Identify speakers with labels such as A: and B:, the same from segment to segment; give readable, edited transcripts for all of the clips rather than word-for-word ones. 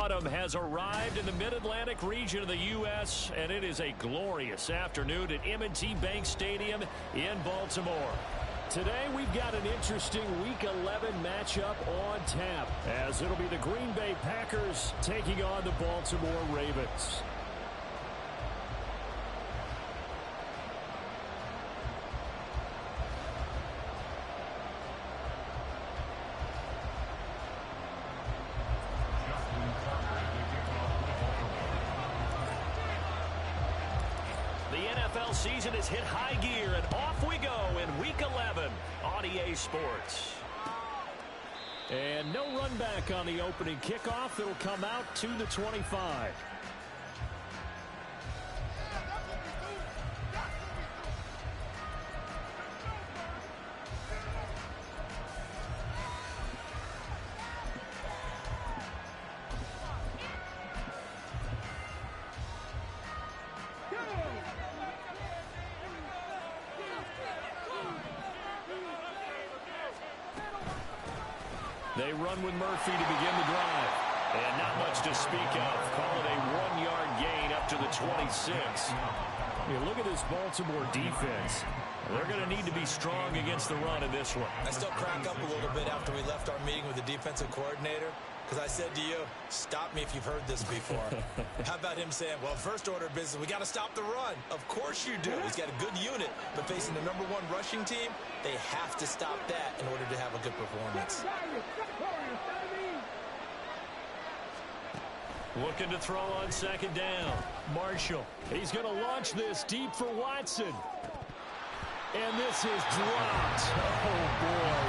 A: Autumn has arrived in the mid-Atlantic region of the U.S., and it is a glorious afternoon at M&T Bank Stadium in Baltimore. Today, we've got an interesting Week 11 matchup on tap, as it'll be the Green Bay Packers taking on the Baltimore Ravens. Season has hit high gear, and off we go in Week 11 on EA Sports. And no run back on the opening kickoff. It'll come out to the 25. They run with Murphy to begin the drive. And not much to speak of. Call it a 1-yard gain up to the 26. You look at this Baltimore defense. They're going to need to be strong against the run in this one.
B: I still crack up a little bit after we left our meeting with the defensive coordinator, because I said to you, stop me if you've heard this before. How about him saying, well, first order of business, we got to stop the run. Of course you do. He's got a good unit, but facing the #1 rushing team, they have to stop that in order to have a good performance.
A: Looking to throw on second down. Marshall. He's going to launch this deep for Watson. And this is dropped. Oh, boy.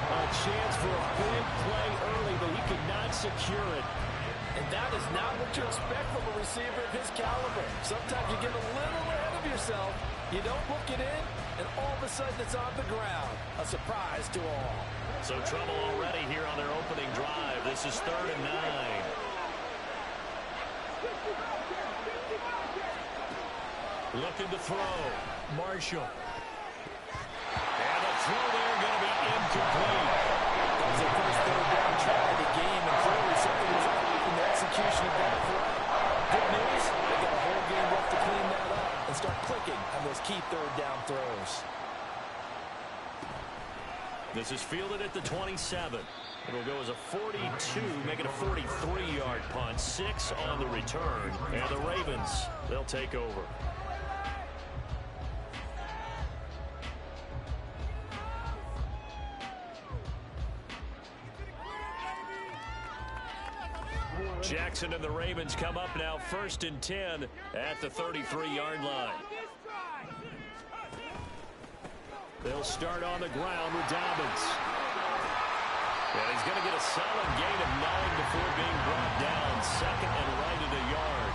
A: A chance for a big play early, but he could not secure it.
C: And that is not what you expect from a receiver of his caliber. Sometimes you get a little ahead of yourself. You don't hook it in, and all of a sudden it's on the ground. A surprise to all.
A: So trouble already here on their opening drive. This is 3rd and 9. Looking to throw. Marshall. And the throw there going to be incomplete.
C: It was the first 3rd down try of the game, and clearly something was off in the execution of that play. Good news, they got a whole game left to clean that up and start clicking on those key 3rd down throws.
A: This is fielded at the 27. It'll go as a 42, make it a 43-yard punt. 6 on the return. And the Ravens, they'll take over. Jackson and the Ravens come up now 1st and 10 at the 33-yard line. They'll start on the ground with Dobbins. And he's going to get a solid gain of 9 before being brought down. 2nd and right at a yard.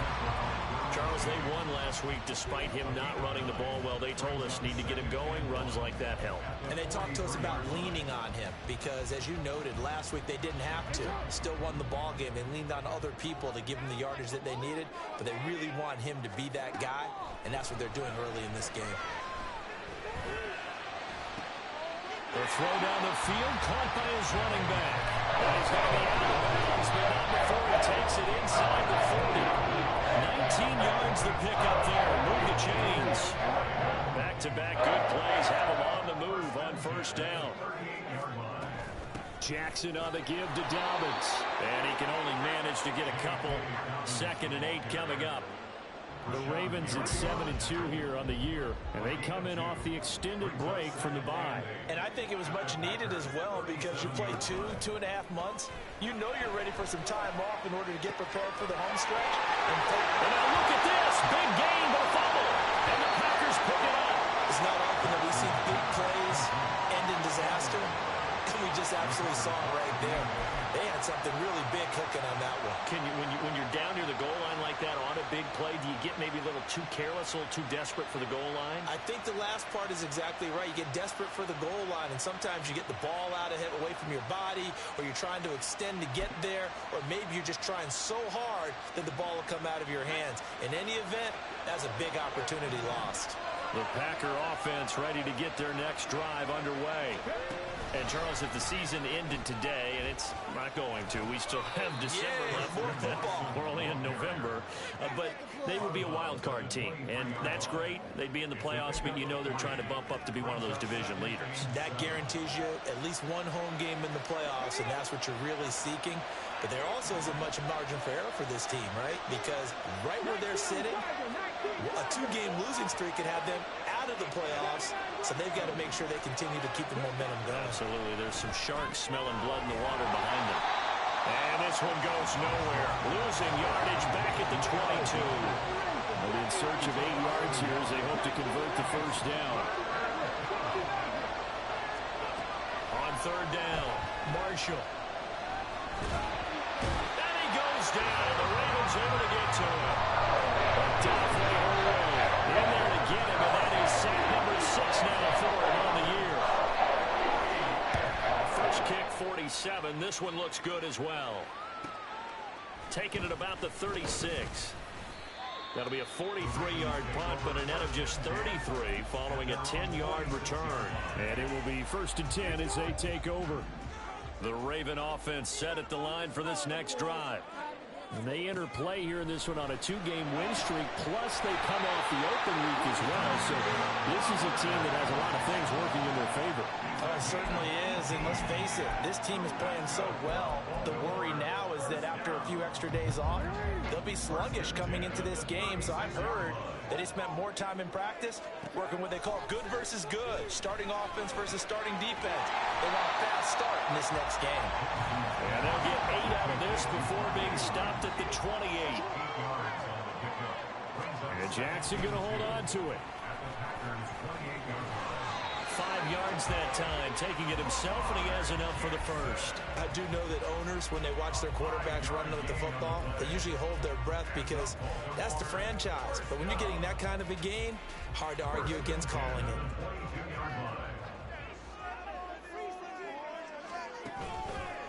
A: Charles, they won last week despite him not running the ball well. They told us need to get him going. Runs like that help.
B: And they talked to us about leaning on him because, as you noted, last week they didn't have to. Still won the ball game. They leaned on other people to give them the yardage that they needed, but they really want him to be that guy, and that's what they're doing early in this game.
A: The throw down the field, caught by his running back. And he's going to be out of bounds, but not before he takes it inside the 40. 19 yards the pickup there. Move the chains. Back-to-back good plays have him on the move on 1st down. Jackson on the give to Dobbins. And he can only manage to get a couple. 2nd and 8 coming up. The Ravens at 7-2 here on the year, and they come in off the extended break from the bye.
C: And I think it was much needed as well because you play 2.5 months. You know you're ready for some time off in order to get prepared for the home stretch.
A: And now look at this. Big gain, but a fumble. And the Packers pick it up.
B: It's not often that we see big plays end in disaster. And we just absolutely saw it right there. They had something really big cooking on that one.
A: Can you, when you're down near the goal line like that on a big play, do you get maybe a little too careless, a little too desperate for the goal line?
B: I think the last part is exactly right. You get desperate for the goal line, and sometimes you get the ball out ahead, away from your body, or you're trying to extend to get there, or maybe you're just trying so hard that the ball will come out of your hands. In any event, that's a big opportunity lost.
A: The Packer offense ready to get their next drive underway. And, Charles, if the season ended today, and it's not going to, we still have December left.
B: More football.
A: We're only in November. But they would be a wild card team, and that's great. They'd be in the playoffs, but you know they're trying to bump up to be one of those division leaders.
B: That guarantees you at least one home game in the playoffs, and that's what you're really seeking. But there also isn't much margin for error for this team, right? Because right where they're sitting, a 2-game losing streak could have them out of the playoffs, so they've got to make sure they continue to keep the momentum going.
A: Absolutely. There's some sharks smelling blood in the water behind them. And this one goes nowhere. Losing yardage back at the 22. And in search of 8 yards here as they hope to convert the first down. On third down, Marshall. And he goes down. The Ravens able to get to him. Definitely away. In there to get him, and that is sack number 6 now for him on the year. First kick, 47. This one looks good as well. Taking it about the 36. That'll be a 43-yard punt, but a net of just 33 following a 10-yard return. And it will be 1st and 10 as they take over. The Raven offense set at the line for this next drive. And they enter play here in this one on a 2-game win streak, plus they come off the open week as well. So this is a team that has a lot of things working in their favor.
B: It certainly is, and let's face it, this team is playing so well. The worry now is that after a few extra days off, they'll be sluggish coming into this game. So I've heard that they spent more time in practice working what they call good versus good, starting offense versus starting defense. They want a fast start in this next game.
A: And they'll get 8 out of this before being stopped at the 28. And Jackson going to hold on to it. 5 yards that time, taking it himself, and he has enough for the first.
B: I do know that owners, when they watch their quarterbacks running with the football, they usually hold their breath because that's the franchise. But when you're getting that kind of a gain, hard to argue against calling it.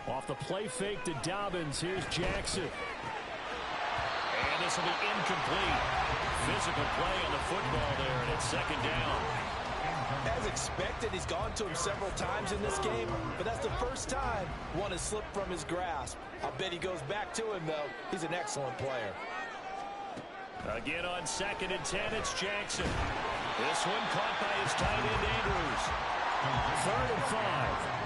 A: Off the play fake to Dobbins, here's Jackson. And this will be incomplete. Physical play on the football there, and it's 2nd down.
B: As expected, he's gone to him several times in this game, but that's the first time one has slipped from his grasp. I'll bet he goes back to him, though. He's an excellent player.
A: Again on 2nd and 10, it's Jackson. This one caught by his tight end, Andrews. 3rd and 5.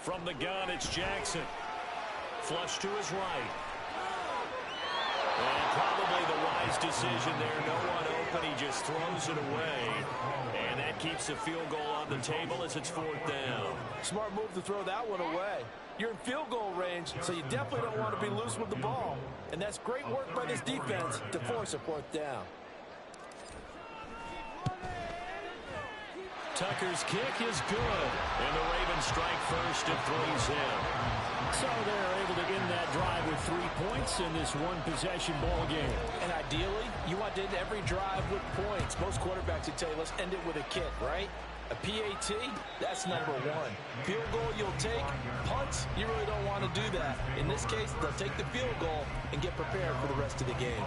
A: From the gun, it's Jackson. Flush to his right. And probably the wise decision there. No one open. He just throws it away. And that keeps the field goal on the table as it's 4th down.
C: Smart move to throw that one away. You're in field goal range, so you definitely don't want to be loose with the ball. And that's great work by this defense to force a 4th down.
A: Tucker's kick is good. And the Ravens strike first and 3's in. So they're able to end that drive with 3 points in this one-possession ball game.
C: And ideally, you want to end every drive with points. Most quarterbacks would tell you, let's end it with a kick, right? A PAT, that's number 1. Field goal you'll take. Punts, you really don't want to do that. In this case, they'll take the field goal and get prepared for the rest of the game.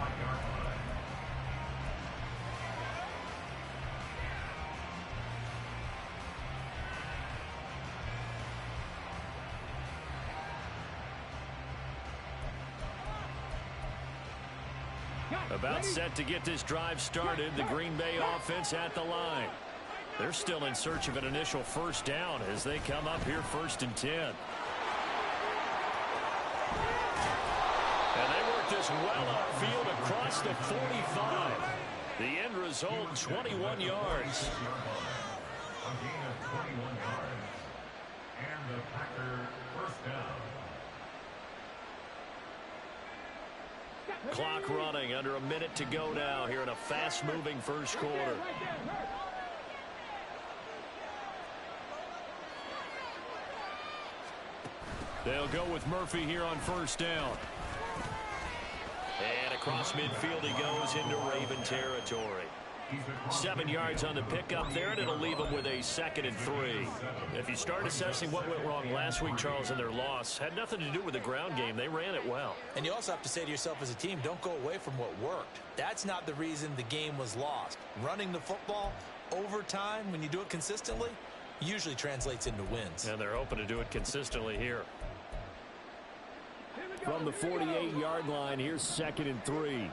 A: About set to get this drive started. The Green Bay offense at the line. They're still in search of an initial 1st down as they come up here 1st and 10. And they work this well upfield across the 45. The end result, 21 yards.
D: A gain of 21 yards. And the Packer 1st down.
A: Clock running, under a minute to go now here in a fast-moving first quarter. They'll go with Murphy here on 1st down. And across midfield he goes into Raven territory. 7 yards on the pickup there, and it'll leave them with a 2nd and 3. If you start assessing what went wrong last week, Charles, in their loss, had nothing to do with the ground game. They ran it well.
B: And you also have to say to yourself as a team, don't go away from what worked. That's not the reason the game was lost. Running the football over time, when you do it consistently, usually translates into wins.
A: And they're hoping to do it consistently here. From the 48-yard line, here's 2nd and 3.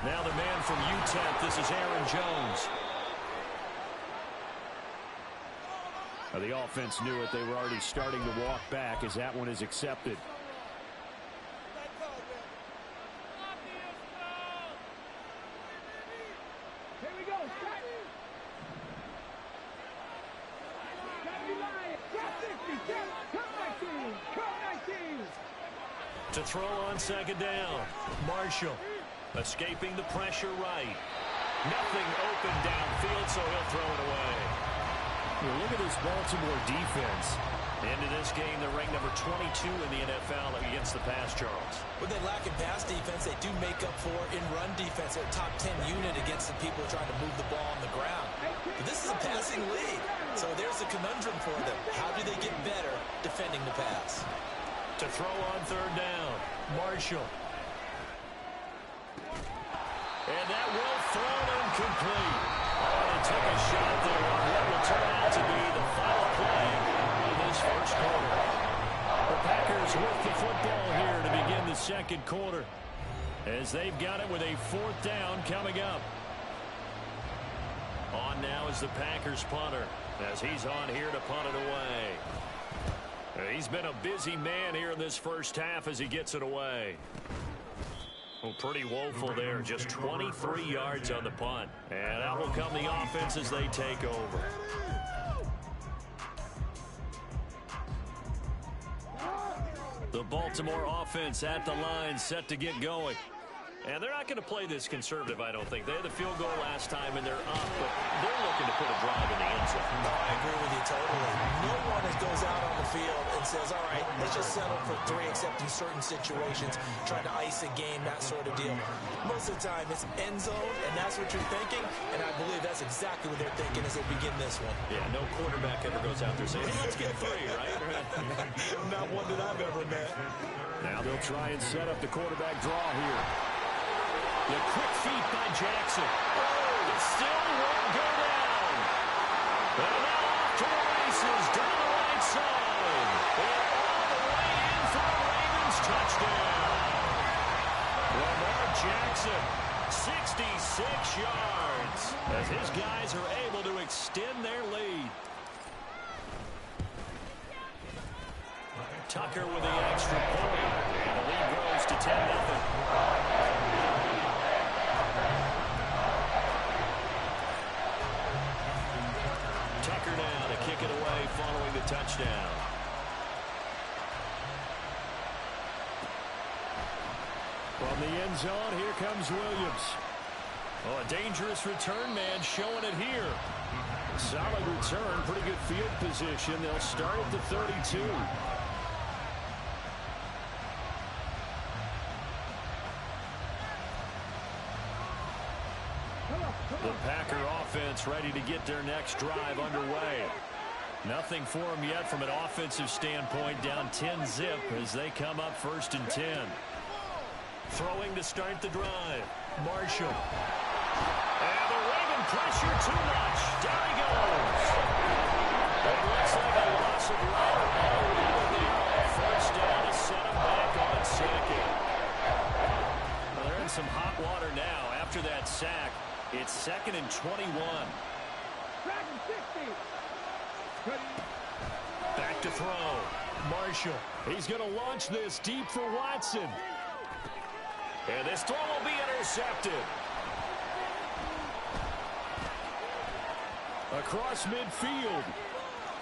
A: Now the man from UTEP, this is Aaron Jones. The offense knew it. They were already starting to walk back as that one is accepted.
E: Here we go.
A: To throw on 2nd down. Marshall escaping the pressure right. Nothing open downfield, so he'll throw it away. Look at this Baltimore defense. Into this game, they're ranked number 22 in the NFL against the pass, Charles.
B: When they lack in pass defense, they do make up for in run defense. They're a top 10 unit against the people trying to move the ball on the ground. But this is a passing league, so there's a conundrum for them. How do they get better defending the pass?
A: To throw on 3rd down, Marshall. And that will throw incomplete. Oh, they took a shot there on what will turn out to be the final play of this first quarter. The Packers with the football here to begin the 2nd quarter, as they've got it with a 4th down coming up. On now is the Packers punter, as he's on here to punt it away. He's been a busy man here in this first half as he gets it away. Well, pretty woeful there. Just 23 yards on the punt. And out will come the offense as they take over. The Baltimore offense at the line, set to get going. And they're not going to play this conservative, I don't think. They had the field goal last time, and they're up, but they're looking to put a drive in the end zone.
B: No, I agree with you totally. No one goes out on the field and says, all right, let's just settle for 3, except in certain situations, trying to ice a game, that sort of deal. Most of the time, it's end zone, and that's what you're thinking, and I believe that's exactly what they're thinking as they begin this one.
A: Yeah, no quarterback ever goes out there saying, hey, let's get 3, right?
B: Not one that I've ever met.
A: Now they'll try and set up the quarterback draw here. The quick feet by Jackson. Oh, it still won't go down. And now off to the races down the right side. And all the way in for a Ravens touchdown. Lamar Jackson, 66 yards, as his guys are able to extend their lead. Tucker with the extra point. And the lead grows to 10-0. Following the touchdown. From the end zone, here comes Williams. Oh, a dangerous return man showing it here. Solid return, pretty good field position. They'll start at the 32. The Packer offense ready to get their next drive underway. Nothing for them yet from an offensive standpoint, down 10-zip as they come up 1st and 10. Throwing to start the drive. Marshall. And the Raven pressure too much. Down he goes. It looks like a loss of run. First down to set him back on 2nd. Well, they're in some hot water now. After that sack, it's 2nd and 21. Back to throw. Marshall. He's going to launch this deep for Watson. And this throw will be intercepted. Across midfield.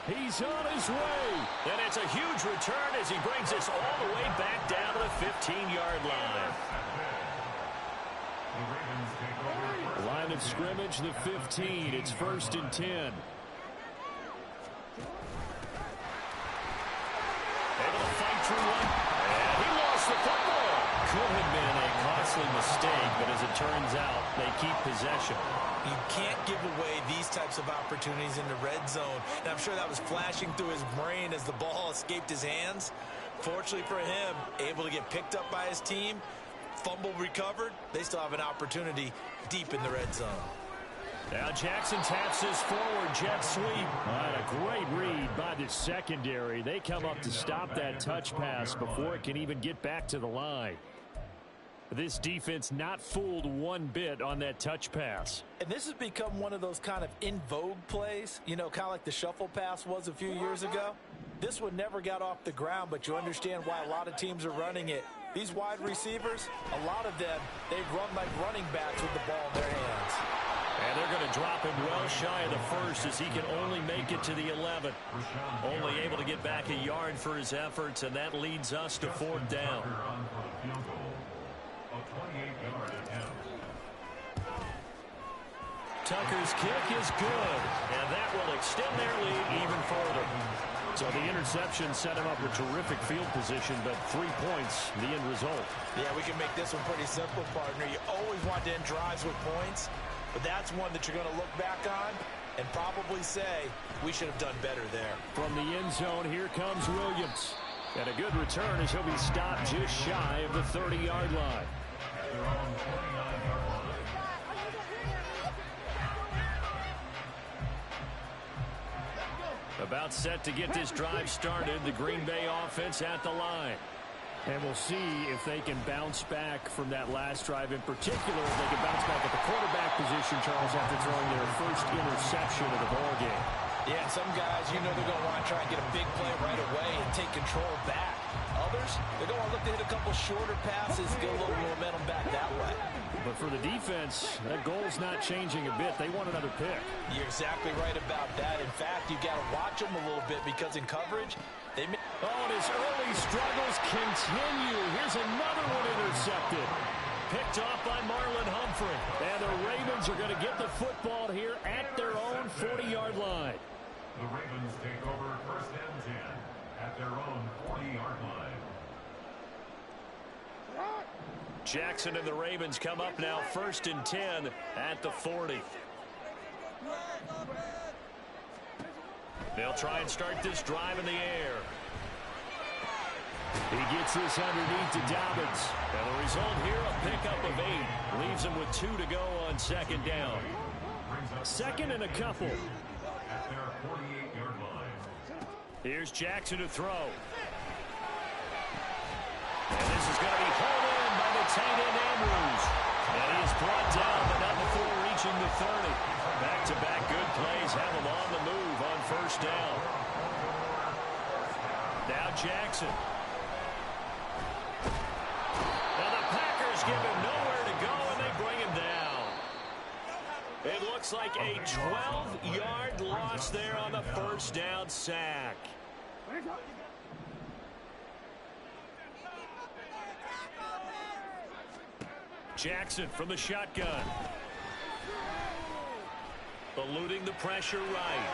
A: He's on his way. And it's a huge return as he brings this all the way back down to the 15-yard line. Line of scrimmage, the 15. It's 1st and 10. Able to fight through one. And he lost the football. Could have been a costly mistake, but as it turns out, they keep possession.
B: You can't give away these types of opportunities in the red zone. And I'm sure that was flashing through his brain as the ball escaped his hands. Fortunately for him, able to get picked up by his team, fumble recovered. They still have an opportunity deep in the red zone.
A: Now Jackson taps this forward jet sweep. And a great read by the secondary. They come up to stop that touch pass before it can even get back to the line. This defense not fooled one bit on that touch pass.
C: And this has become one of those kind of in vogue plays, you know, kind of like the shuffle pass was a few years ago. This one never got off the ground, but you understand why a lot of teams are running it. These wide receivers, a lot of them, they run like running backs with the ball in their hands.
A: And they're going to drop him well shy of the first as he can only make it to the 11. Only able to get back a yard for his efforts, and that leads us to fourth down. Tucker's kick is good, and that will extend their lead even further. So the interception set him up with terrific field position, but 3 points, the end result.
B: Yeah, we can make this one pretty simple, partner. You always want to end drives with points, but that's one that you're going to look back on and probably say, we should have done better there.
A: From the end zone, here comes Williams. And a good return as he'll be stopped just shy of the 30-yard line. About set to get this drive started, the Green Bay offense at the line. And we'll see if they can bounce back from that last drive in particular. If they can bounce back at the quarterback position, Charles, after throwing their first interception of the ballgame.
B: Yeah, some guys, you know they're going to want to try and get a big play right away and take control back. Others, they're going to look to hit a couple shorter passes, get a little momentum back that way.
A: But for the defense, that goal's not changing a bit. They want another pick.
B: You're exactly right about that. In fact, you've got to watch them a little bit because in coverage, they may...
A: Oh, and his early struggles continue. Here's another one intercepted. Picked off by Marlon Humphrey. And the Ravens are going to get the football here at their own 40-yard line.
D: The Ravens take over first and 10 at their own 40-yard line.
A: Jackson and the Ravens come up now first and 10 at the 40. They'll try and start this drive in the air. He gets this underneath to Dobbins. And the result here, a pickup of 8. Leaves him with 2 to go on second down. Second and a couple.
D: At their 48-yard line.
A: Here's Jackson to throw. And this is going to be hauled in by the tight end Andrews. And he is brought down, but not before reaching the 30. Back-to-back good plays have him on the move on first down. Now Jackson. Now the Packers give him nowhere to go, and they bring him down. It looks like a 12-yard loss there on the first down sack. Jackson from the shotgun. Eluding the pressure right.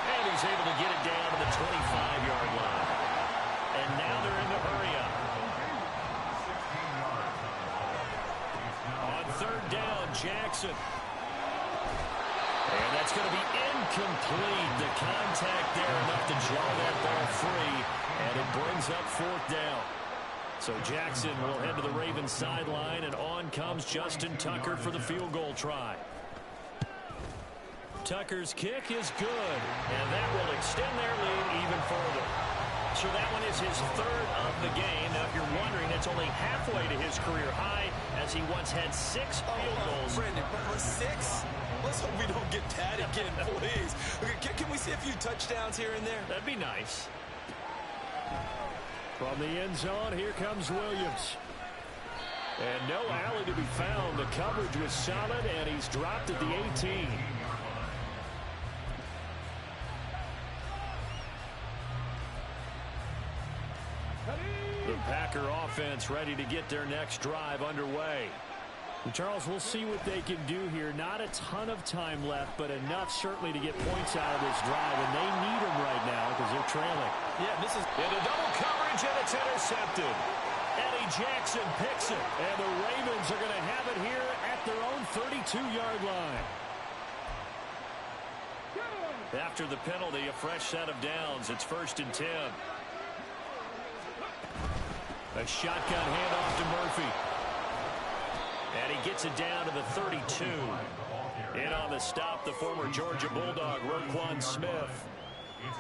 A: And he's able to get it down to the 25-yard line. And now they're in the hurry up. On third down, Jackson. And that's going to be incomplete. The contact there enough to jaw that ball free. And it brings up fourth down. So Jackson will head to the Ravens sideline, and on comes Justin Tucker for the field goal try. Tucker's kick is good, and that will extend their lead even further. So that one is his third of the game. Now, if you're wondering, that's only halfway to his career high, as he once had 6 field goals.
B: Brandon, 6? Let's hope we don't get that again, please. Okay, can we see a few touchdowns here and there?
A: That'd be nice. From the end zone, here comes Williams. And no alley to be found. The coverage was solid, and he's dropped at the 18. The Packer offense ready to get their next drive underway. And Charles, we'll see what they can do here. Not a ton of time left, but enough certainly to get points out of this drive, and they need them right now because they're trailing.
B: Yeah, this is
A: into double coverage, and it's intercepted. And he Jackson picks it, and the Ravens are going to have it here at their own 32-yard line. After the penalty, a fresh set of downs. It's 1st and 10. A shotgun handoff to Murphy. And he gets it down to the 32. In on the stop, the former Georgia Bulldog, Roquan Smith.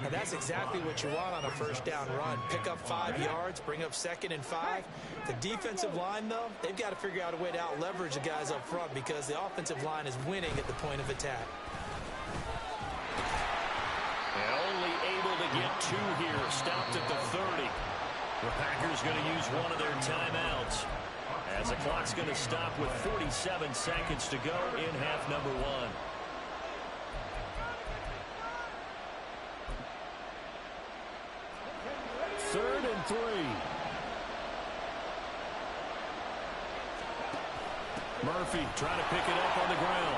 B: And that's exactly what you want on a first down run. Pick up 5 yards, bring up 2nd and 5. The defensive line, though, they've got to figure out a way to out-leverage the guys up front because the offensive line is winning at the point of attack.
A: And only able to get 2 here, stopped at the 30. The Packers going to use one of their timeouts as the clock's going to stop with 47 seconds to go in half number 1. Third and 3. Murphy trying to pick it up on the ground.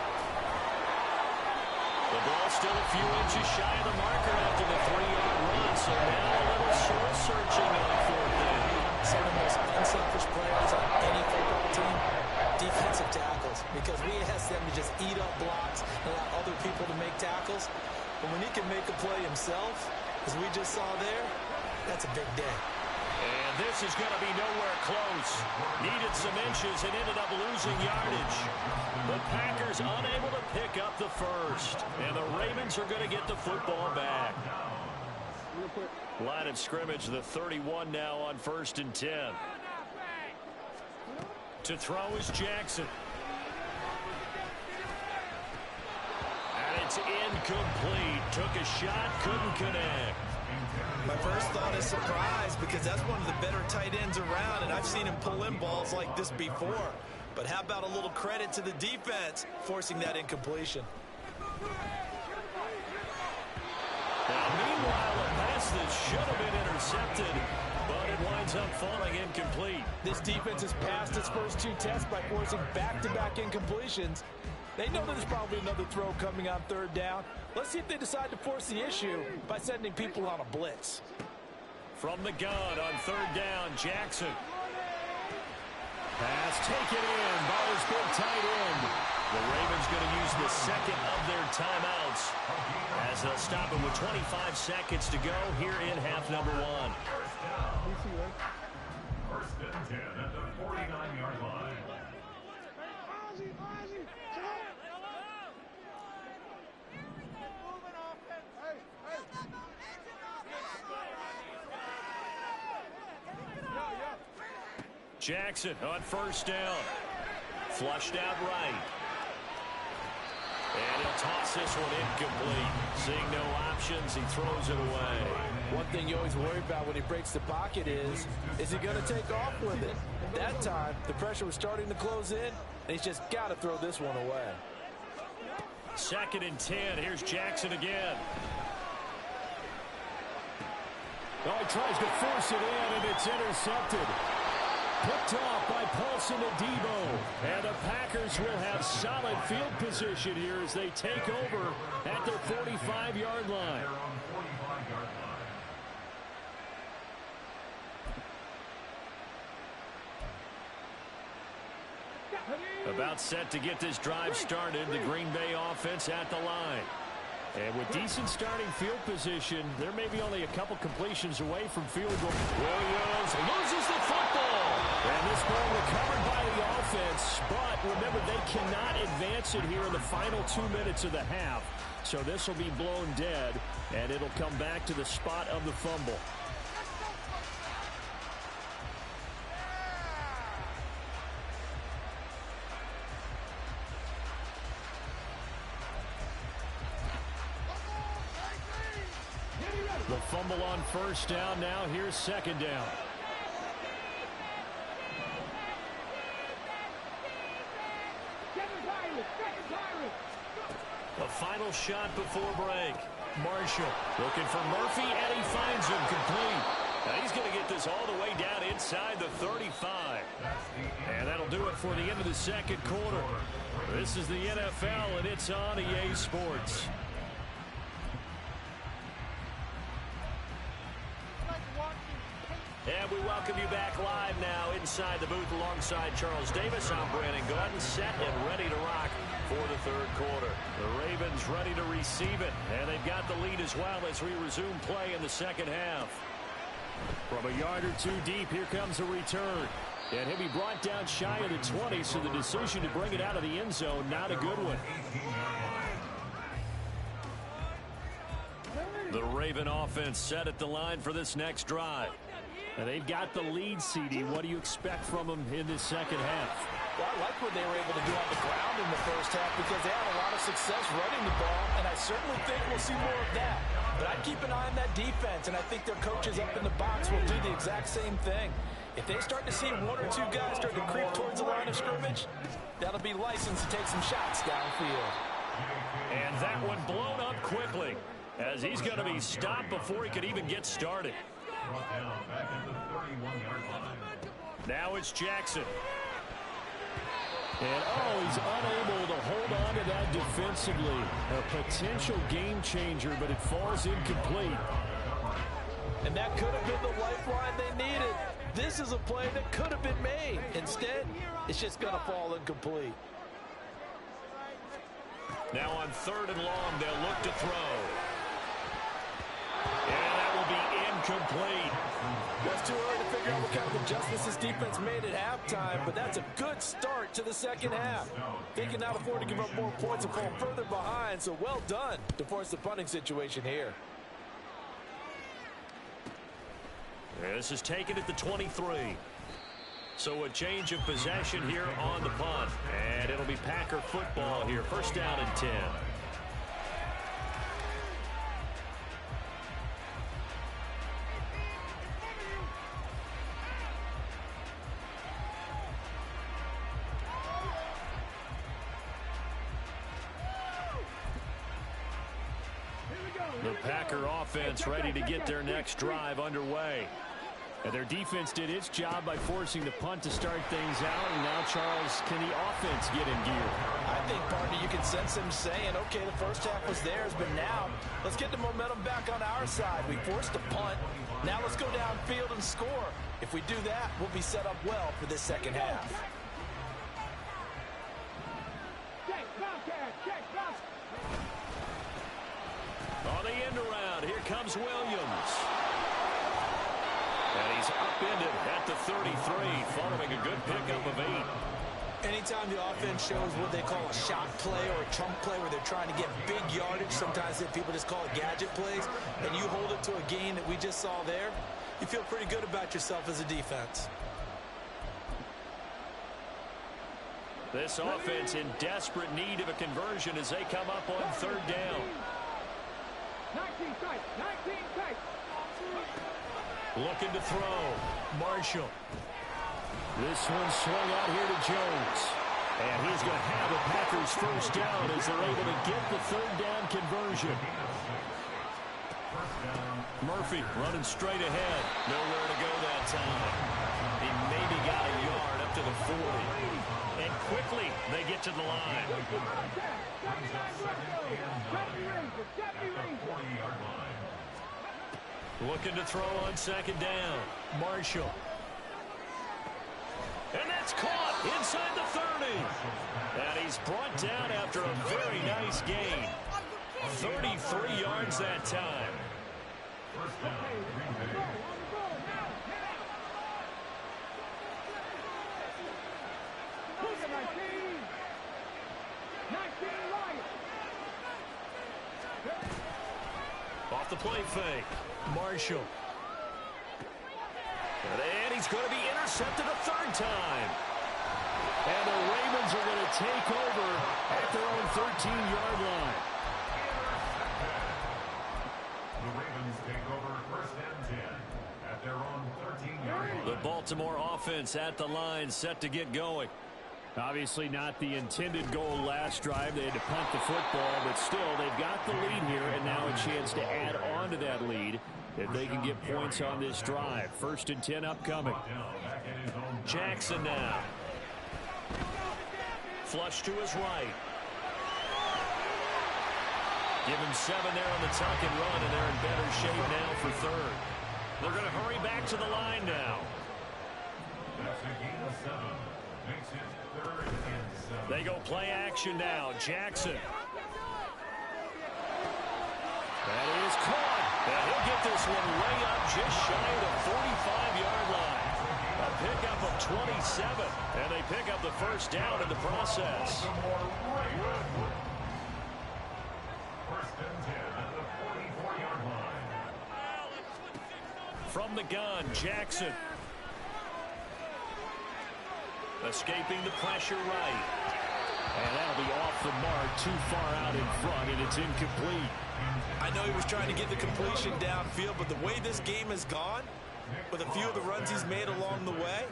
A: The ball still a few inches shy of the marker after the 3-yard run, so now a little soul-searching on 4th down.
B: Some of the most unselfish players on any football team, defensive tackles, because we ask them to just eat up blocks and allow other people to make tackles. But when he can make a play himself, as we just saw there, that's a big day.
A: And this is going to be nowhere close. Needed some inches and ended up losing yardage. The Packers unable to pick up the first. And the Ravens are going to get the football back. Line of scrimmage, the 31 now on 1st and 10. To throw is Jackson. And it's incomplete. Took a shot, couldn't connect.
B: My first thought is surprise because that's one of the better tight ends around, and I've seen him pull in balls like this before. But how about a little credit to the defense forcing that incompletion?
A: Now, meanwhile, a pass that should have been intercepted, but it winds up falling incomplete.
C: This defense has passed its first 2 tests by forcing back-to-back incompletions. They know there's probably another throw coming on 3rd down. Let's see if they decide to force the issue by sending people on a blitz.
A: From the gun on 3rd down, Jackson. Pass taken in. Ball is big tight end. The Ravens going to use the second of their timeouts as they'll stop it with 25 seconds to go here in half number 1.
D: 1st and 10 at the 49-yard line.
A: Jackson on 1st down. Flushed out right. And he'll toss this one incomplete. Seeing no options, he throws it away.
C: One thing you always worry about when he breaks the pocket is he going to take off with it? That time, the pressure was starting to close in, and he's just got to throw this one away.
A: 2nd and 10. Here's Jackson again. Oh, he tries to force it in, and it's intercepted. Picked off by Paulson Adebo. And the Packers will have solid field position here as they take over at their 45-yard line. About set to get this drive started, the Green Bay offense at the line. And with decent starting field position, there may be only a couple completions away from field goal. Williams loses the football. And this ball recovered by the offense. But remember, they cannot advance it here in the final 2 minutes of the half. So this will be blown dead, and it'll come back to the spot of the fumble. The fumble on 1st down. Now here's 2nd down. A final shot before break. Marshall looking for Murphy, and he finds him complete. Now he's going to get this all the way down inside the 35. And that'll do it for the end of the 2nd quarter. This is the NFL, and it's on EA Sports. And we welcome you back live now inside the booth alongside Charles Davis. I'm Brandon Gordon, set and ready to rock for the third quarter. The Ravens ready to receive it, and they've got the lead as well as we resume play in the second half. From a yard or two deep, here comes a return. And he'll be brought down shy of the 20, so the decision to bring it out of the end zone, not a good one. The Raven offense set at the line for this next drive. And they've got the lead, CD. What do you expect from them in this second half?
C: Well, I like what they were able to do on the ground in the first half because they had a lot of success running the ball, and I certainly think we'll see more of that. But I'd keep an eye on that defense, and I think their coaches up in the box will do the exact same thing. If they start to see one or two guys start to creep towards the line of scrimmage, that'll be licensed to take some shots downfield.
A: And that one blown up quickly, as he's going to be stopped before he could even get started. Now it's Jackson. And, he's unable to hold on to that defensively. A potential game changer, but it falls incomplete.
C: And that could have been the lifeline they needed. This is a play that could have been made. Instead, it's just going to fall incomplete.
A: Now on 3rd and long, they'll look to throw. And that will be incomplete.
C: That's too early to figure out what kind of adjustments this defense made at halftime, but that's a good start to the second half. They can now afford to give up more points and fall further behind, so well done to force the punting situation here.
A: This is taken at the 23. So a change of possession here on the punt. And it'll be Packer football here. First down and 10. The Packer offense ready to get their next drive underway. And their defense did its job by forcing the punt to start things out. And now, Charles, can the offense get in gear?
C: I think, partner, you can sense them saying, okay, the first half was theirs, but now let's get the momentum back on our side. We forced a punt. Now let's go downfield and score. If we do that, we'll be set up well for this second half.
A: On the end around, here comes Williams. And he's upended at the 33, following a good pickup of 8.
B: Anytime the offense shows what they call a shot play or a chunk play where they're trying to get big yardage, sometimes people just call it gadget plays, and you hold it to a gain that we just saw there, you feel pretty good about yourself as a defense.
A: This offense in desperate need of a conversion as they come up on 3rd down.
E: 19 tight.
A: Looking to throw. Marshall. This one swung out here to Jones. And he's going to have the Packers first down as they're able to get the 3rd down conversion. Murphy running straight ahead. Nowhere to go that time. He maybe got a yard up to the 40. And quickly they get to the line. Looking to throw on 2nd down. Marshall. And that's caught inside the 30. And he's brought down after a very nice gain. 33 yards that time. Off the play fake. Marshall. And he's going to be intercepted a 3rd time. And the Ravens are going to take over at their own 13-yard line.
D: The Ravens take over 1st and 10 at their own 13-yard line.
A: The Baltimore offense at the line, set to get going.
E: Obviously not the intended goal last drive. They had to punt the football, but still they've got the lead here, and now a chance to add on to that lead if they can get points on this drive. 1st and 10 upcoming.
A: Jackson now. Flush to his right. Give him 7 there on the tuck and run, and they're in better shape now for 3rd. They're going to hurry back to the line now.
D: That's a gain of 7. Makes it 3rd and 7.
A: They go play action now. Jackson. That is caught. And he'll get this one way up just shy of the 45-yard line. A pickup of 27. And they pick up the first down in the process.
D: First and 10 at the 44-yard line.
A: From the gun, Jackson. Escaping the pressure right. And that'll be off the mark, too far out in front, and it's incomplete.
B: I know he was trying to get the completion downfield, but the way this game has gone, with a few of the runs he's made along the way,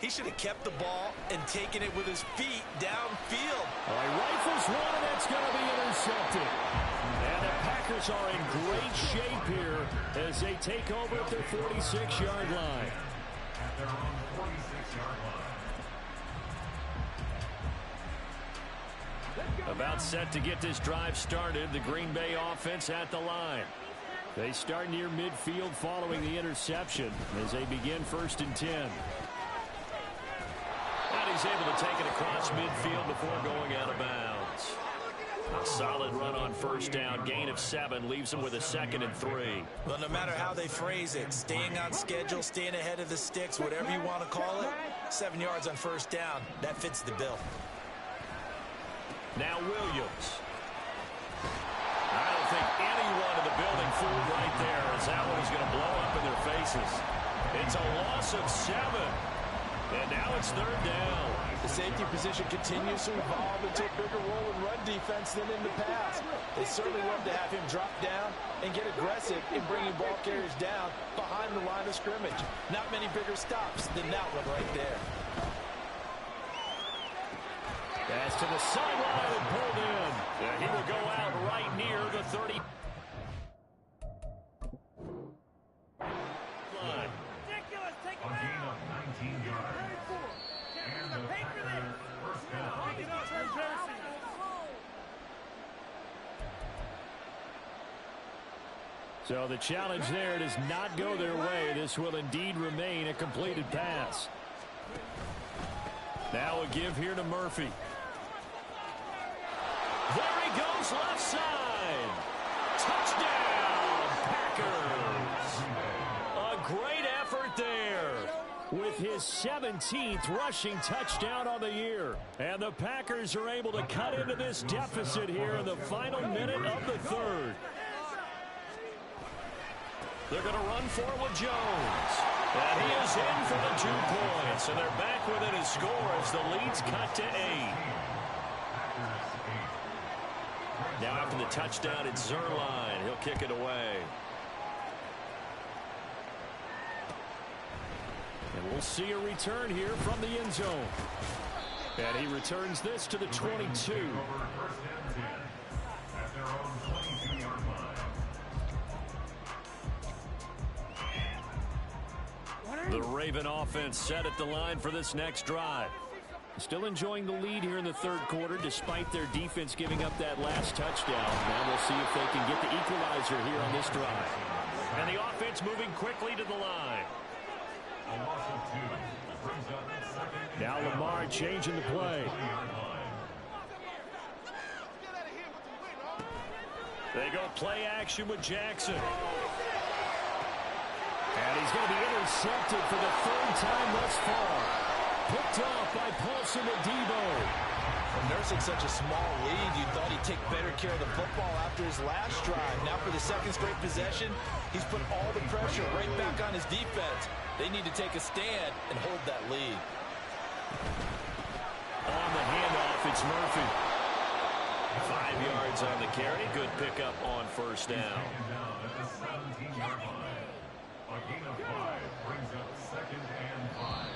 B: he should have kept the ball and taken it with his feet downfield.
A: All right, rifles one, and that's going to be intercepted. And the Packers are in great shape here as they take over at their 46-yard line.
D: At their own 46-yard line.
A: About set to get this drive started. The Green Bay offense at the line. They start near midfield following the interception as they begin 1st and 10. And he's able to take it across midfield before going out of bounds. A solid run on 1st down. Gain of 7 leaves them with a 2nd and 3.
B: Well, no matter how they phrase it, staying on schedule, staying ahead of the sticks, whatever you want to call it, 7 yards on 1st down, that fits the bill.
A: Now Williams. I don't think anyone in the building fooled right there, as that one is going to blow up in their faces. It's a loss of 7. And now it's 3rd down.
C: The safety position continues to evolve into a bigger role in run defense than in the past. They certainly love to have him drop down and get aggressive in bringing ball carriers down behind the line of scrimmage. Not many bigger stops than that one right there.
A: Pass to the sideline and pulled in. And he will go out right near the 30. Line.
D: A gain of 19 yards. And the Packers first down.
A: So the challenge there does not go their way. This will indeed remain a completed pass. Now a give here to Murphy. There he goes, left side. Touchdown, Packers. A great effort there with his 17th rushing touchdown on the year. And the Packers are able to cut into this deficit here in the final minute of the 3rd. They're going to run for it with Jones. And he is in for the 2 points. And they're back within his score as the lead's cut to 8. Now after the touchdown, it's Zerline. He'll kick it away. And we'll see a return here from the end zone. And he returns this to the 22.
D: First and 10 at their own 22-yard line.
A: The Raven offense set at the line for this next drive. Still enjoying the lead here in the 3rd quarter despite their defense giving up that last touchdown. Now we'll see if they can get the equalizer here on this drive. And the offense moving quickly to the line.
D: A loss of 2 brings up 2nd.
A: Now Lamar changing the play. They go play action with Jackson. And he's going to be intercepted for the 3rd time thus far. Picked off by Paulson Adebo.
C: Nursing such a small lead, you thought he'd take better care of the football after his last drive. Now for the 2nd straight possession, he's put all the pressure right back on his defense. They need to take a stand and hold that lead.
A: On the handoff, it's Murphy. 5 yards on the carry. Good pickup on 1st down.
D: Taken down at the 17-yard line. A gain of 5 brings up 2nd and 5.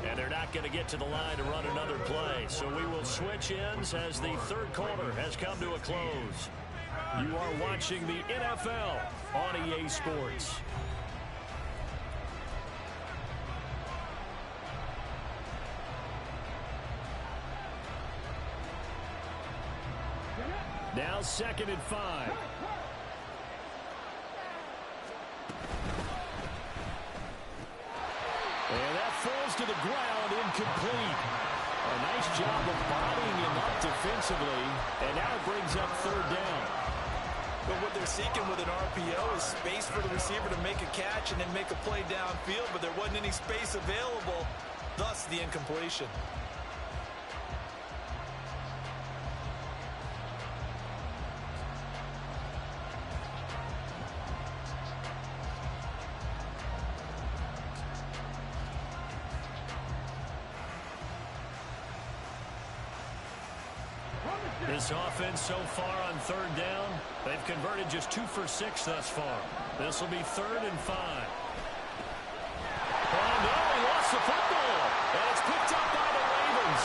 A: And they're not going to get to the line to run another play. So we will switch ends as the 3rd quarter has come to a close. You are watching the NFL on EA Sports. Now 2nd and 5. falls to the ground, incomplete. A nice job of bodying him up defensively, and now it brings up third down.
B: But what they're seeking with an RPO is space for the receiver to make a catch and then make a play downfield, but there wasn't any space available, thus the incompletion.
A: This offense so far on third down, they've converted just 2 for 6 thus far. This will be 3rd and 5. Oh, no, he lost the football. And it's picked up by the Ravens.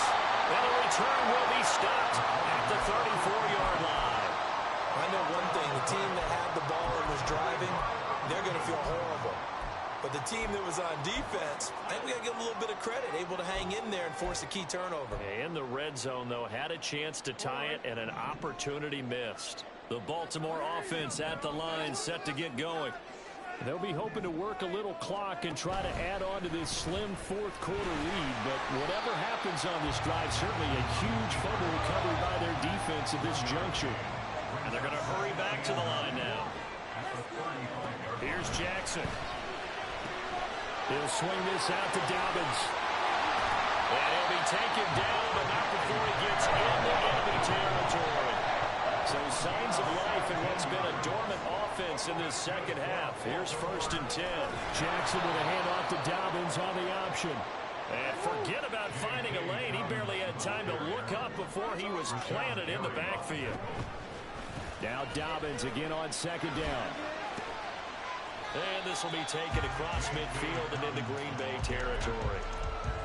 A: And the return will be stopped at the 34-yard line.
B: I know one thing. The team that had the ball and was driving, they're going to feel horrible. But the team that was on defense, I think we got to give them a little bit of credit, able to hang in there and force a key turnover.
A: In the red zone, though, had a chance to tie it and an opportunity missed. The Baltimore offense at the line, set to get going. They'll be hoping to work a little clock and try to add on to this slim fourth-quarter lead. But whatever happens on this drive, certainly a huge fumble recovery by their defense at this juncture. And they're going to hurry back to the line now. Here's Jackson. He'll swing this out to Dobbins. And he'll be taken down, but not before he gets into enemy territory. So signs of life in what's been a dormant offense in this second half. Here's 1st and 10. Jackson with a handoff to Dobbins on the option. And forget about finding a lane. He barely had time to look up before he was planted in the backfield. Now Dobbins again on 2nd down. And this will be taken across midfield and into Green Bay territory.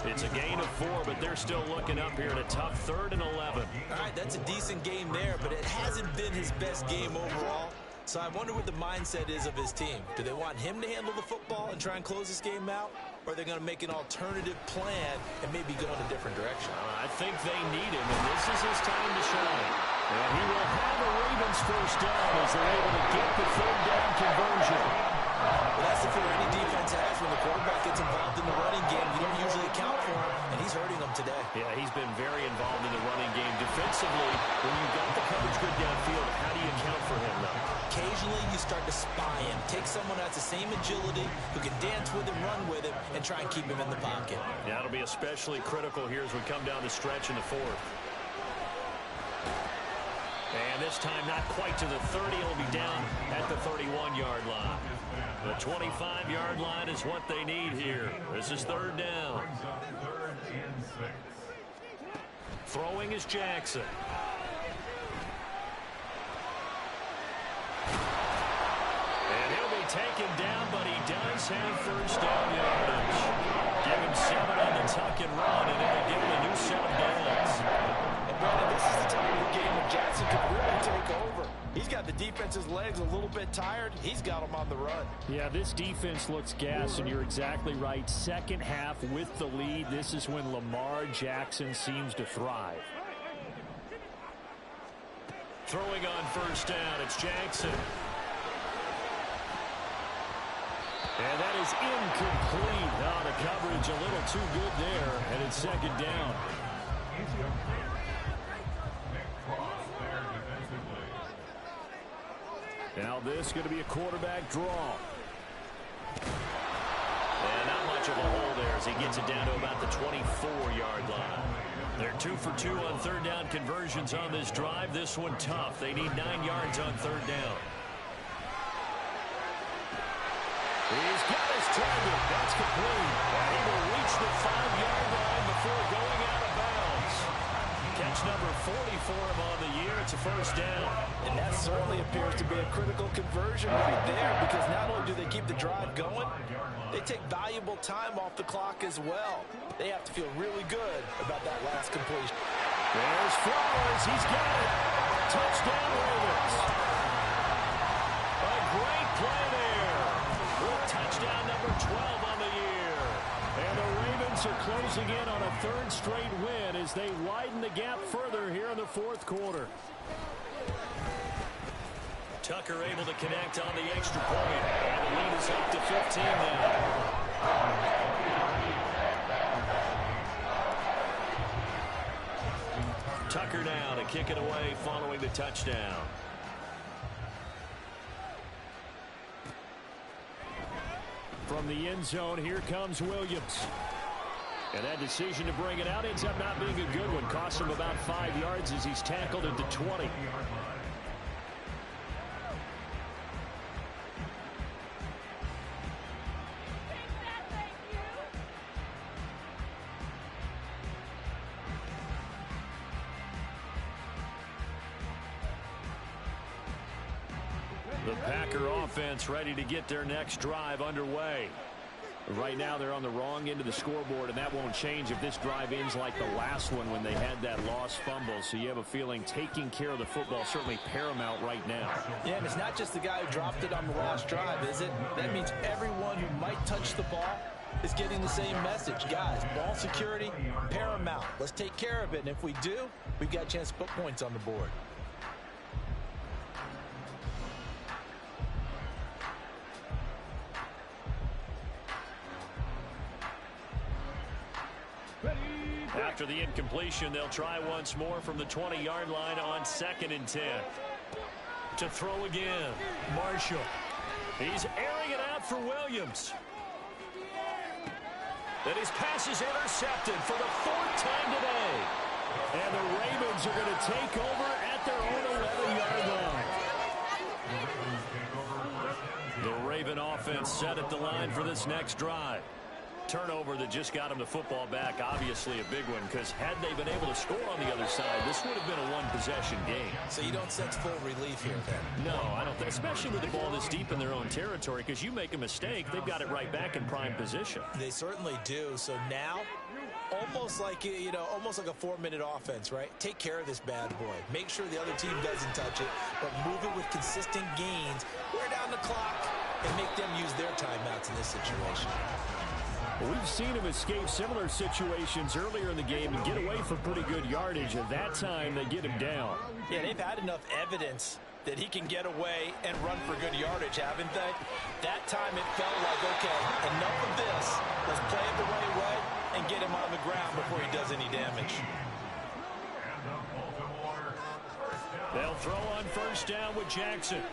A: It's a gain of 4, but they're still looking up here at a tough 3rd and 11.
B: All right, that's a decent game there, but it hasn't been his best game overall. So I wonder what the mindset is of his team. Do they want him to handle the football and try and close this game out? Or are they going to make an alternative plan and maybe go in a different direction?
A: I think they need him, and this is his time to shine. And he will have a Ravens 1st down as they're able to get the 3rd down conversion.
B: Well, that's the fear any defense has when the quarterback gets involved in the running game. You don't usually account for him, and he's hurting them today.
A: Yeah, he's been very involved in the running game. Defensively, when you've got the coverage good downfield, how do you account for him, though?
B: Occasionally, you start to spy him. Take someone who has the same agility, who can dance with him, run with him, and try and keep him in the pocket.
A: Yeah, it'll be especially critical here as we come down the stretch in the 4th. And this time, not quite to the 30. It'll be down at the 31-yard line. The 25-yard line is what they need here. This is 3rd down. Throwing is Jackson. And he'll be taken down, but he does have 1st down yardage. Give him 7 on the tuck and run, and it'll give him a new set of downs.
C: And Brandon, this is the time of the game when Jackson could really take over. He's got the defense's legs a little bit tired. He's got them on the run.
A: Yeah, this defense looks gassed, and you're exactly right. Second half with the lead, this is when Lamar Jackson seems to thrive. Throwing on 1st down, it's Jackson. And that is incomplete. Oh, the coverage a little too good there, and it's 2nd down. Now this is going to be a quarterback draw. And not much of a hole there as he gets it down to about the 24-yard line. They're 2 for 2 on 3rd down conversions on this drive. This one tough. They need 9 yards on 3rd down. He's got his target. That's complete. And he will reach the 5-yard line before going out of bounds. Catch number 40 for him on the year. It's a 1st down.
C: And that certainly appears to be a critical conversion right there, because not only do they keep the drive going, they take valuable time off the clock as well. They have to feel really good about that last completion.
A: There's Flowers. He's got it. Touchdown Ravens. A great play there. With touchdown number 12 on the year. And the Ravens are closing in on a 3rd straight win as they widen the gap further here in the 4th quarter. Tucker able to connect on the extra point. And the lead is up to 15 now. Tucker now to kick it away following the touchdown. From the end zone, here comes Williams. And that decision to bring it out ends up not being a good one. Costs him about 5 yards as he's tackled at the 20. The Packer offense ready to get their next drive underway. Right now they're on the wrong end of the scoreboard, and that won't change if this drive ends like the last one when they had that lost fumble. So you have a feeling taking care of the football certainly paramount right now.
C: Yeah, and it's not just the guy who dropped it on the last drive, is it? That means everyone who might touch the ball is getting the same message. Guys, ball security, paramount. Let's take care of it, and if we do, we've got a chance to put points on the board.
A: After the incompletion, they'll try once more from the 20-yard line on 2nd and 10. To throw again, Marshall. He's airing it out for Williams. Then his pass is intercepted for the 4th time today. And the Ravens are going to take over at their own 11-yard line. The Raven offense set at the line for this next drive. Turnover that just got him the football back, obviously a big one, because had they been able to score on the other side, this would have been a one-possession game.
B: So you don't sense full relief here, then?
A: No, I don't think, especially with the ball this deep in their own territory, because you make a mistake, they've got it right back in prime position.
B: They certainly do. So now, almost like, almost like a 4-minute offense, right? Take care of this bad boy. Make sure the other team doesn't touch it, but move it with consistent gains. Wear down the clock and make them use their timeouts in this situation.
E: We've seen him escape similar situations earlier in the game and get away for pretty good yardage, and that time they get him down.
C: Yeah, they've had enough evidence that he can get away and run for good yardage, haven't they? That time it felt like, okay, enough of this. Let's play it the right way and get him on the ground before he does any damage.
A: They'll throw on 1st down with Jackson.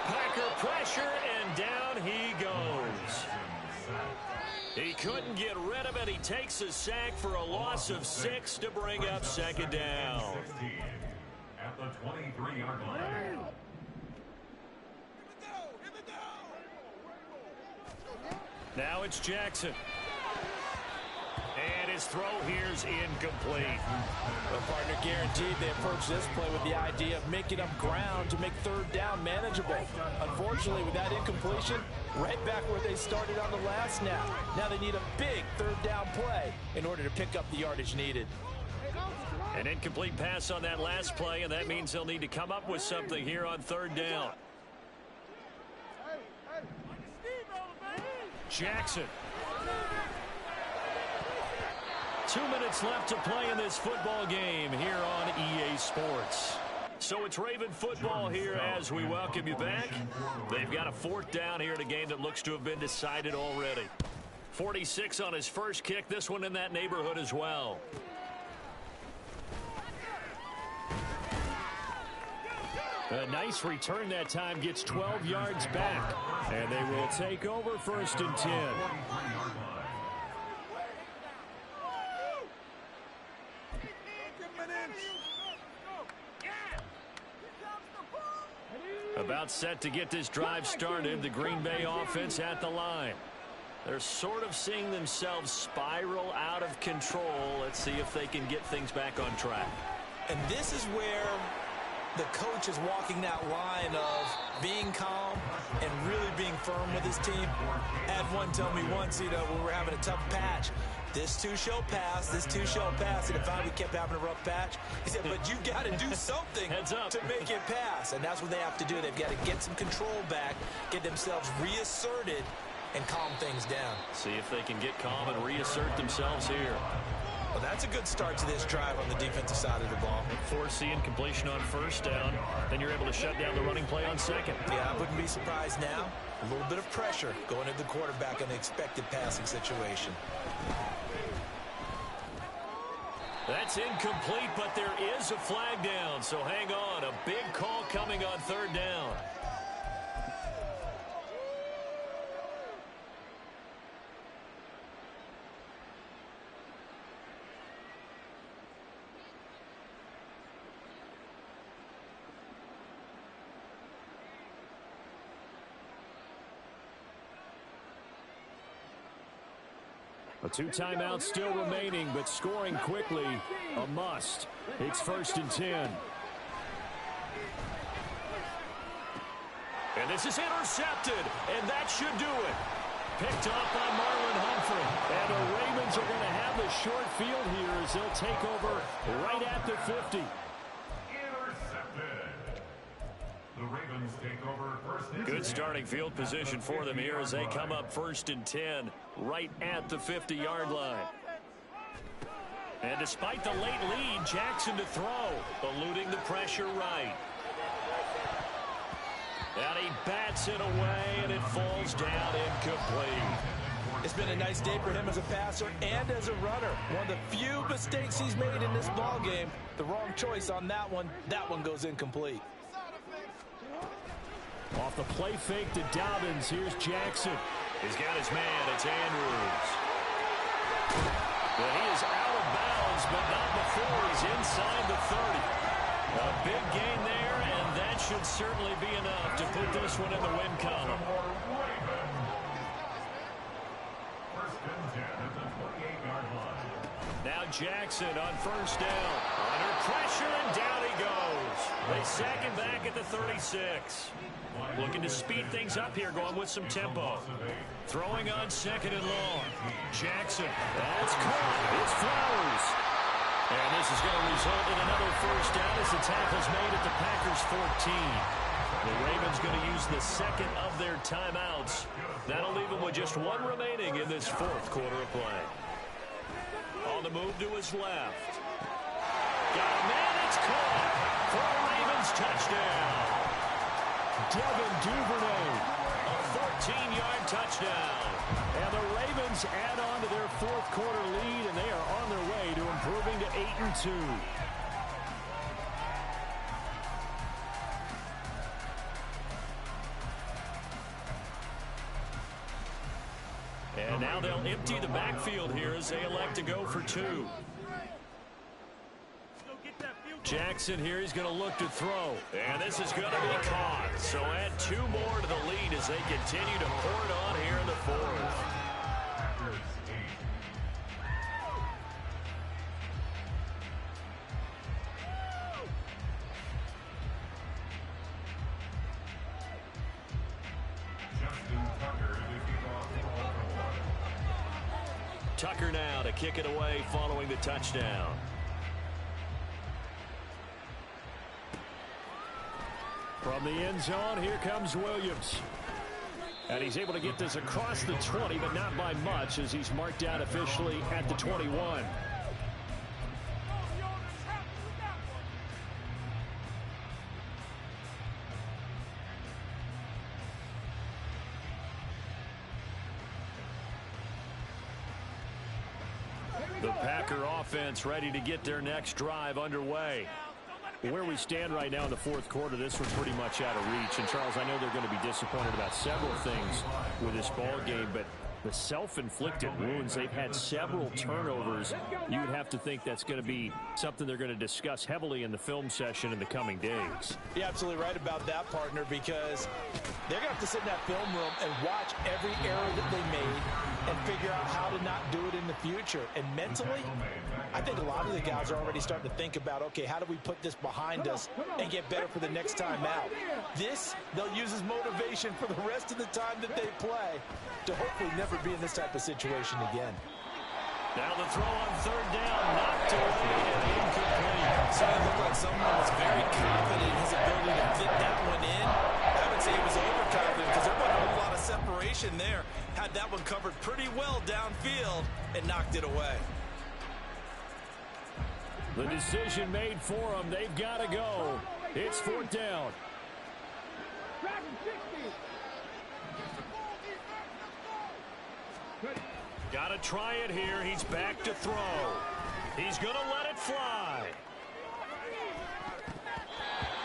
A: Packer pressure, and down he goes. He couldn't get rid of it. He takes a sack for a loss of 6 to bring up 2nd down.
D: At the 23-yard line.
A: Now it's Jackson. And his throw here's incomplete.
C: Well, partner, guaranteed they approach this play with the idea of making up ground to make 3rd down manageable. Unfortunately, with that incompletion, right back where they started on the last snap. Now they need a big 3rd down play in order to pick up the yardage needed.
A: An incomplete pass on that last play, and that means they'll need to come up with something here on 3rd down. Jackson. 2 minutes left to play in this football game here on EA Sports. So it's Raven football here as we welcome you back. They've got a 4th down here in a game that looks to have been decided already. 46 on his first kick. This one in that neighborhood as well.
E: A nice return that time, gets 12 yards back. And they will take over 1st and 10.
A: About set to get this drive started, the Green Bay offense at the line. They're sort of seeing themselves spiral out of control. Let's see if they can get things back on track.
B: And this is where the coach is walking that line of being calm and really being firm with his team. I had one tell me once, when we're having a tough patch, this too shall pass, this too shall pass. And if we kept having a rough patch, he said, but you got to do something to make it pass. And that's what they have to do. They've got to get some control back, get themselves reasserted, and calm things down.
A: See if they can get calm and reassert themselves here.
B: Well, that's a good start to this drive on the defensive side of the ball.
A: Force the incompletion on 1st down, then you're able to shut down the running play on 2nd.
B: Yeah, I wouldn't be surprised now. A little bit of pressure going into the quarterback in the expected passing situation.
A: That's incomplete, but there is a flag down, so hang on. A big call coming on third down.
E: A 2 timeouts still remaining, but scoring quickly, a must. It's 1st and 10.
A: And this is intercepted, and that should do it. Picked off by Marlon Humphrey.
E: And the Ravens are going to have the short field here as they'll take over right at the 50.
D: Intercepted. The Ravens take over first and 10.
A: Good starting field position for them here as they come up 1st and 10 right at the 50-yard line. And despite the late lead, Jackson to throw, eluding the pressure right. And he bats it away, and it falls down incomplete.
B: It's been a nice day for him as a passer and as a runner. One of the few mistakes he's made in this ball game. The wrong choice on that one. That one goes incomplete.
E: Off the play fake to Dobbins, here's Jackson.
A: He's got his man, it's Andrews. Well, he is out of bounds, but not before he's inside the 30. A big gain there, and that should certainly be enough to put this one in the win column.
D: First and 10 at the 28-yard line.
A: Now Jackson on 1st down. Under pressure, and down he goes. They sack him back at the 36. Looking to speed things up here, going with some tempo. Throwing on 2nd and long. Jackson. That's caught. It's Flowers. And this is going to result in another 1st down as the tackle's made at the Packers' 14. The Ravens going to use the 2nd of their timeouts. That'll leave them with just 1 remaining in this 4th quarter of play. On the move to his left. Got a man. It's caught for a Ravens touchdown.
E: Devin Duvernay.
A: A 14-yard touchdown.
E: And the Ravens add on to their 4th quarter lead, and they are on their way to improving to 8-2.
A: And now they'll empty the backfield here as they elect to go for 2. Jackson here, he's going to look to throw. And this is going to be caught. So add 2 more to the lead as they continue to pour it on here in the 4th. Tucker now to kick it away following the touchdown.
E: From the end zone, here comes Williams. And he's able to get this across the 20, but not by much as he's marked out officially at the 21.
A: The Packer offense ready to get their next drive underway.
E: Where we stand right now in the 4th quarter, this one's pretty much out of reach. And, Charles, I know they're going to be disappointed about several things with this ball game, but the self-inflicted wounds, they've had several turnovers. You would have to think that's going to be something they're going to discuss heavily in the film session in the coming days.
B: You're absolutely right about that, partner, because they're going to have to sit in that film room and watch every error that they made and figure out how to not do it in the future. And mentally, I think a lot of the guys are already starting to think about, okay, how do we put this behind us and get better for the next time out? This, they'll use as motivation for the rest of the time that they play to hopefully never be in this type of situation again.
A: Now the throw on 3rd down, knocked away and incomplete.
B: So it looked like someone was very confident in his ability to fit that one in. I would say he was overconfident because there wasn't a whole lot of separation there. Had that one covered pretty well downfield and knocked it away.
E: The decision made for them. They've got to go. It's 4th down.
A: Got to try it here. He's back to throw. He's going to let it fly.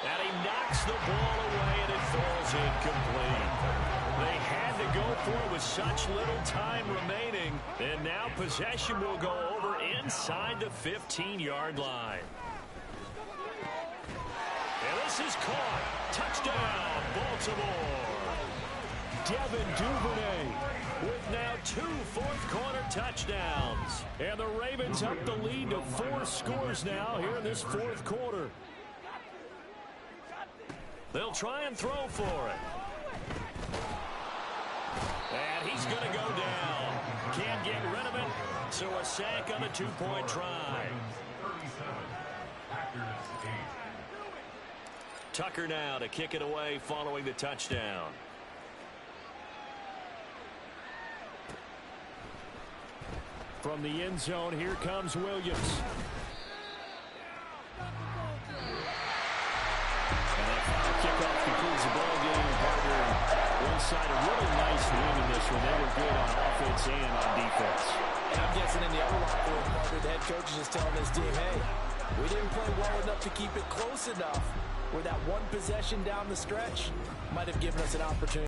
A: And he knocks the ball away, and it falls incomplete. They had to go for it with such little time remaining. And now possession will go over inside the 15-yard line. And this is caught. Touchdown, Baltimore. Devin Duvernay with now 2 fourth-quarter touchdowns. And the Ravens up the lead to 4 scores now here in this fourth quarter. They'll try and throw for it. And he's going to go down. Can't get rid of it. So a sack on the 2-point try. Tucker now to kick it away following the touchdown. From the end zone, here comes Williams. And that final kickoff concludes the ball game, partner. One side, a really nice win in this one. They were good on offense and on defense.
C: And I'm guessing in the other locker room, partner, the head coach is just telling his team, hey, we didn't play well enough to keep it close enough where that one possession down the stretch might have given us an opportunity.